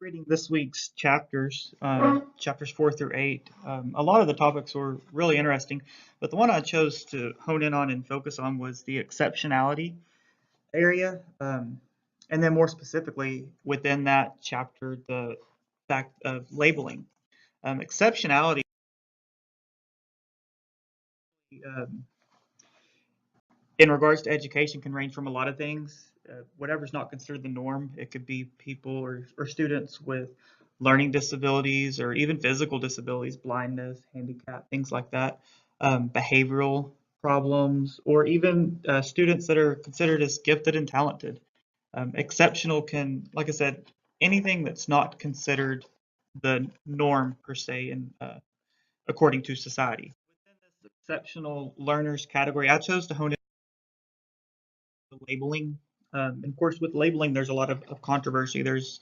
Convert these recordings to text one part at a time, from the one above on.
Reading this week's chapters, chapters 4 through 8. A lot of the topics were really interesting, but the one I chose to hone in on and focus on was the exceptionality area, and then more specifically within that chapter, the fact of labeling. Exceptionality, um, in regards to education, can range from a lot of things. Whatever's not considered the norm, it could be people or students with learning disabilities or even physical disabilities, blindness, handicap, things like that, behavioral problems, or even students that are considered as gifted and talented. Exceptional can, like I said, anything that's not considered the norm per se, and according to society. Within this exceptional learners category, I chose to hone in on labeling. And of course, with labeling, there's a lot of controversy. There's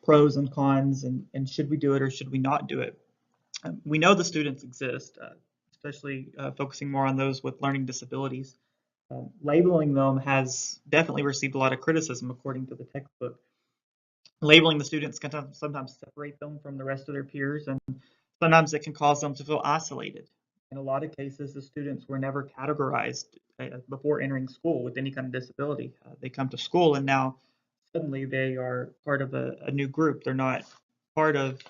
pros and cons, and should we do it or should we not do it? We know the students exist, especially focusing more on those with learning disabilities. Labeling them has definitely received a lot of criticism according to the textbook. Labeling the students can sometimes separate them from the rest of their peers, and sometimes it can cause them to feel isolated. In a lot of cases, the students were never categorized before entering school with any kind of disability. They come to school and now suddenly they are part of a new group. They're not part of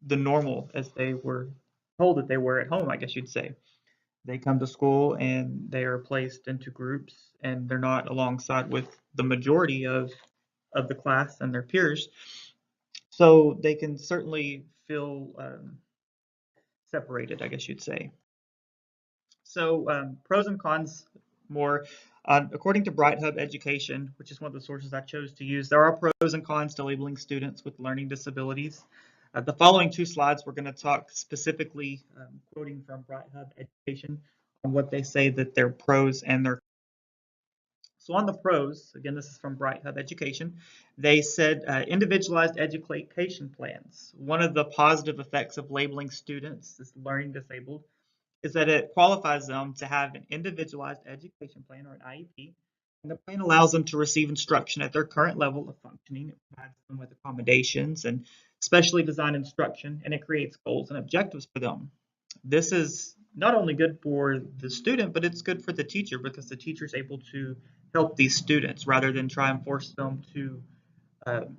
the normal as they were told that they were at home, I guess you'd say. They come to school and they are placed into groups and they're not alongside with the majority of the class and their peers. So they can certainly feel separated, I guess you'd say. So pros and cons more. According to Bright Hub Education, which is one of the sources I chose to use, there are pros and cons to labeling students with learning disabilities. The following two slides, we're going to talk specifically, quoting from Bright Hub Education, on what they say that their pros and their. So on the pros, again, this is from Bright Hub Education, they said individualized education plans. One of the positive effects of labeling students as learning disabled is that it qualifies them to have an individualized education plan or an IEP, and the plan allows them to receive instruction at their current level of functioning. It provides them with accommodations and specially designed instruction, and it creates goals and objectives for them. This is not only good for the student, but it's good for the teacher because the teacher is able to help these students rather than try and force them to um,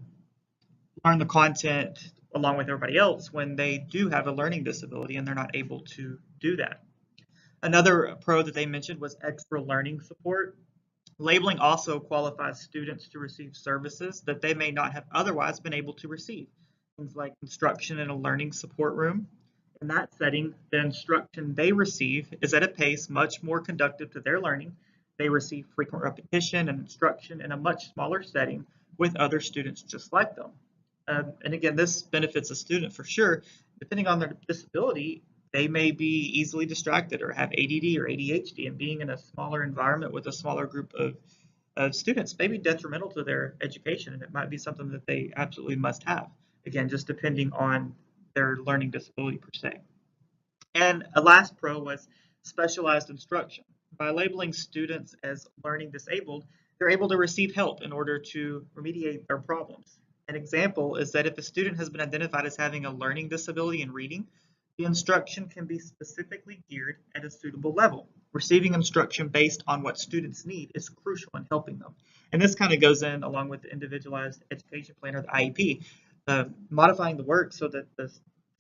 learn the content along with everybody else when they do have a learning disability and they're not able to do that. Another pro that they mentioned was extra learning support. Labeling also qualifies students to receive services that they may not have otherwise been able to receive. Things like instruction in a learning support room. In that setting, the instruction they receive is at a pace much more conducive to their learning. They receive frequent repetition and instruction in a much smaller setting with other students just like them. And again, this benefits a student for sure. Depending on their disability, they may be easily distracted or have ADD or ADHD, and being in a smaller environment with a smaller group of students may be detrimental to their education, and it might be something that they absolutely must have. Again, just depending on their learning disability per se. And a last pro was specialized instruction. By labeling students as learning disabled, they're able to receive help in order to remediate their problems. An example is that if a student has been identified as having a learning disability in reading, the instruction can be specifically geared at a suitable level. Receiving instruction based on what students need is crucial in helping them. And this kind of goes in along with the individualized education plan or the IEP, modifying the work so that the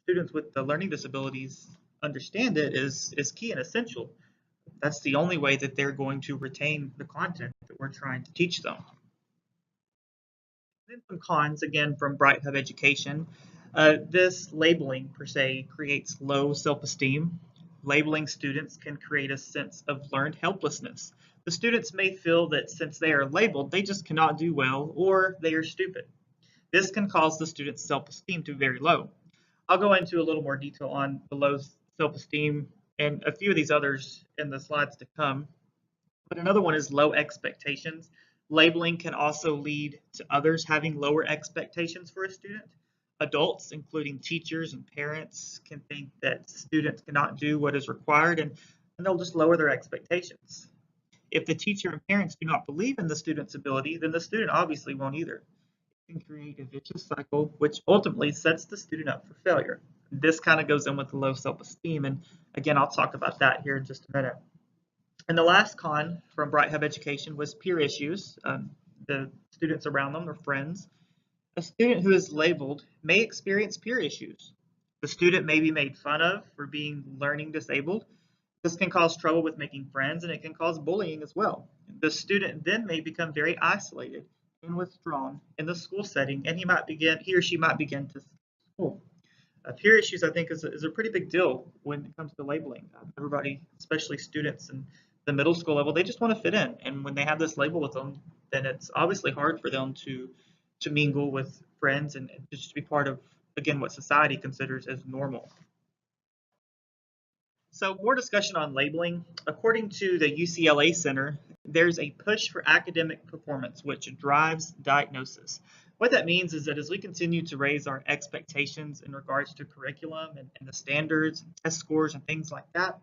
students with the learning disabilities understand it is key and essential. That's the only way that they're going to retain the content that we're trying to teach them. Then some cons, again, from Bright Hub Education. This labeling, per se, creates low self-esteem. Labeling students can create a sense of learned helplessness. The students may feel that since they are labeled, they just cannot do well or they are stupid. This can cause the student's self-esteem to be very low. I'll go into a little more detail on the low self-esteem and a few of these others in the slides to come. But another one is low expectations. Labeling can also lead to others having lower expectations for a student. Adults, including teachers and parents, can think that students cannot do what is required, and they'll just lower their expectations. If the teacher and parents do not believe in the student's ability, then the student obviously won't either. can create a vicious cycle, which ultimately sets the student up for failure. This kind of goes in with the low self-esteem, and again, I'll talk about that here in just a minute. And the last con from Bright Hub Education was peer issues. The students around them, their friends. A student who is labeled may experience peer issues. The student may be made fun of for being learning disabled. This can cause trouble with making friends, and it can cause bullying as well. The student then may become very isolated and withdrawn in the school setting, and he or she might begin to school. Peer issues, I think, is a pretty big deal when it comes to labeling. Everybody, especially students in the middle school level, they just want to fit in, and when they have this label with them, then it's obviously hard for them to mingle with friends and just to be part of, again, what society considers as normal. So more discussion on labeling. According to the UCLA Center, there's a push for academic performance, which drives diagnosis. What that means is that as we continue to raise our expectations in regards to curriculum and the standards, test scores, and things like that,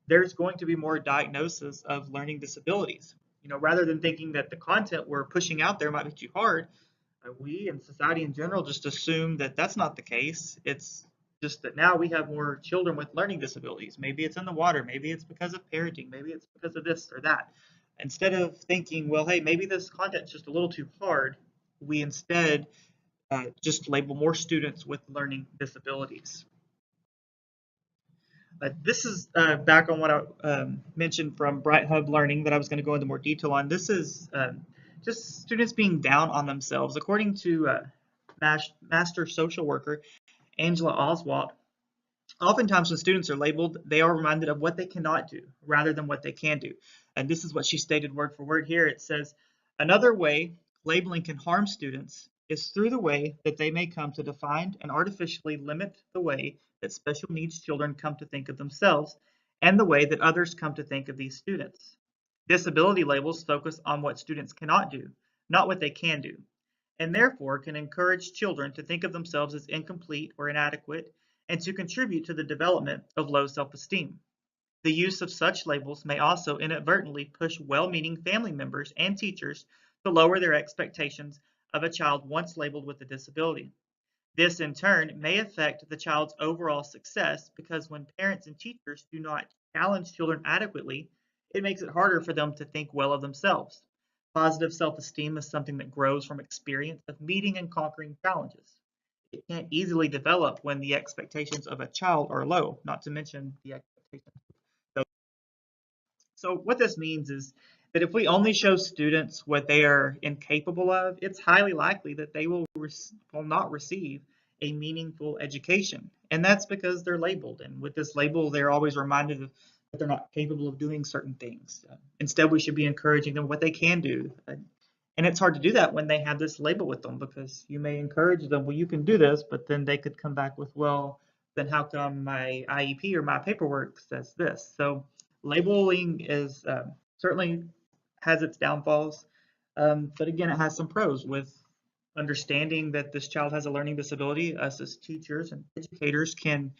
there's going to be more diagnosis of learning disabilities. Rather than thinking that the content we're pushing out there might be too hard, we and society in general just assume that that's not the case. It's just that now we have more children with learning disabilities. Maybe it's in the water, maybe it's because of parenting, maybe it's because of this or that. Instead of thinking, well, hey, maybe this content's just a little too hard, we instead just label more students with learning disabilities. This is back on what I mentioned from Bright Hub Learning that I was going to go into more detail on. This is just students being down on themselves. According to Master Social Worker Angela Oswalt, oftentimes when students are labeled, they are reminded of what they cannot do rather than what they can do. And this is what she stated word for word here. It says, another way labeling can harm students is through the way that they may come to define and artificially limit the way that special needs children come to think of themselves and the way that others come to think of these students. Disability labels focus on what students cannot do, not what they can do, and therefore can encourage children to think of themselves as incomplete or inadequate and to contribute to the development of low self-esteem. The use of such labels may also inadvertently push well-meaning family members and teachers to lower their expectations of a child once labeled with a disability. This, in turn, may affect the child's overall success because when parents and teachers do not challenge children adequately, it makes it harder for them to think well of themselves. Positive self-esteem is something that grows from experience of meeting and conquering challenges. It can't easily develop when the expectations of a child are low, not to mention the expectations. So what this means is that if we only show students what they are incapable of, it's highly likely that they will not receive a meaningful education. And that's because they're labeled. And with this label, they're always reminded that they're not capable of doing certain things. Instead, we should be encouraging them what they can do. And it's hard to do that when they have this label with them because you may encourage them, well, you can do this, but then they could come back with, well, then how come my IEP or my paperwork says this? So labeling is certainly has its downfalls, but again, it has some pros with understanding that this child has a learning disability. Us as teachers and educators can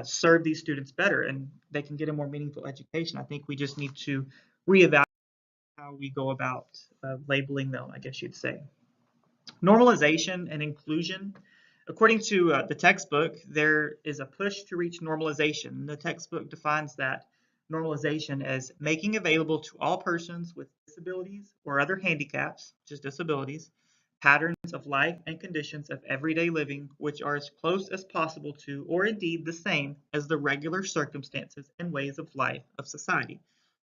serve these students better and they can get a more meaningful education. I think we just need to reevaluate how we go about labeling them, I guess you'd say. Normalization and inclusion. According to the textbook, there is a push to reach normalization. The textbook defines that normalization as making available to all persons with disabilities or other handicaps, just disabilities, patterns of life and conditions of everyday living which are as close as possible to, or indeed the same as the regular circumstances and ways of life of society.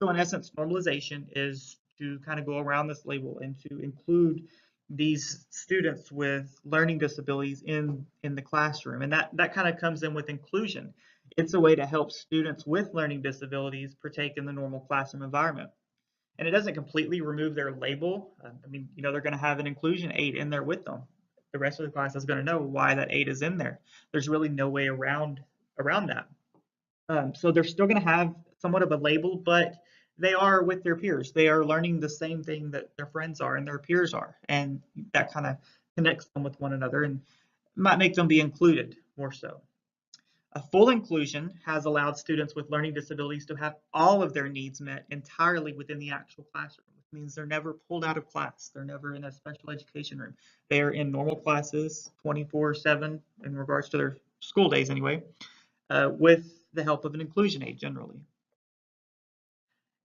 So in essence, normalization is to kind of go around this label and to include these students with learning disabilities in the classroom. And that kind of comes in with inclusion. It's a way to help students with learning disabilities partake in the normal classroom environment. And it doesn't completely remove their label. I mean, they're going to have an inclusion aid in there with them. The rest of the class is going to know why that aid is in there. There's really no way around that. So they're still going to have somewhat of a label, but they are with their peers. They are learning the same thing that their friends are and their peers are, and that kind of connects them with one another and might make them be included more so. Full inclusion has allowed students with learning disabilities to have all of their needs met entirely within the actual classroom, which means they're never pulled out of class. They're never in a special education room. They are in normal classes 24/7 in regards to their school days anyway, with the help of an inclusion aid generally.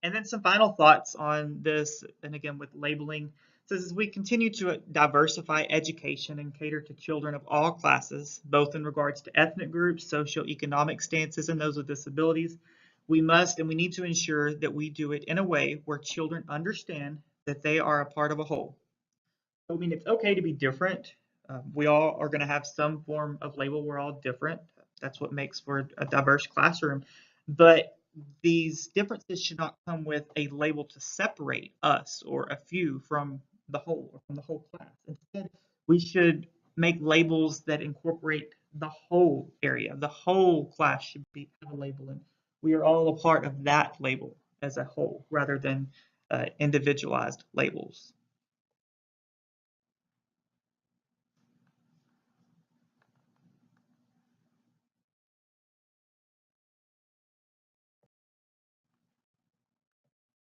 And then some final thoughts on this, and again with labeling. It says as we continue to diversify education and cater to children of all classes, both in regards to ethnic groups, socioeconomic stances, and those with disabilities, we must and we need to ensure that we do it in a way where children understand that they are a part of a whole. I mean, it's okay to be different. We all are going to have some form of label. We're all different. That's what makes for a diverse classroom. But these differences should not come with a label to separate us or a few from the whole or from the whole class. Instead, we should make labels that incorporate the whole area. The whole class should be have a label, and we are all a part of that label as a whole rather than individualized labels.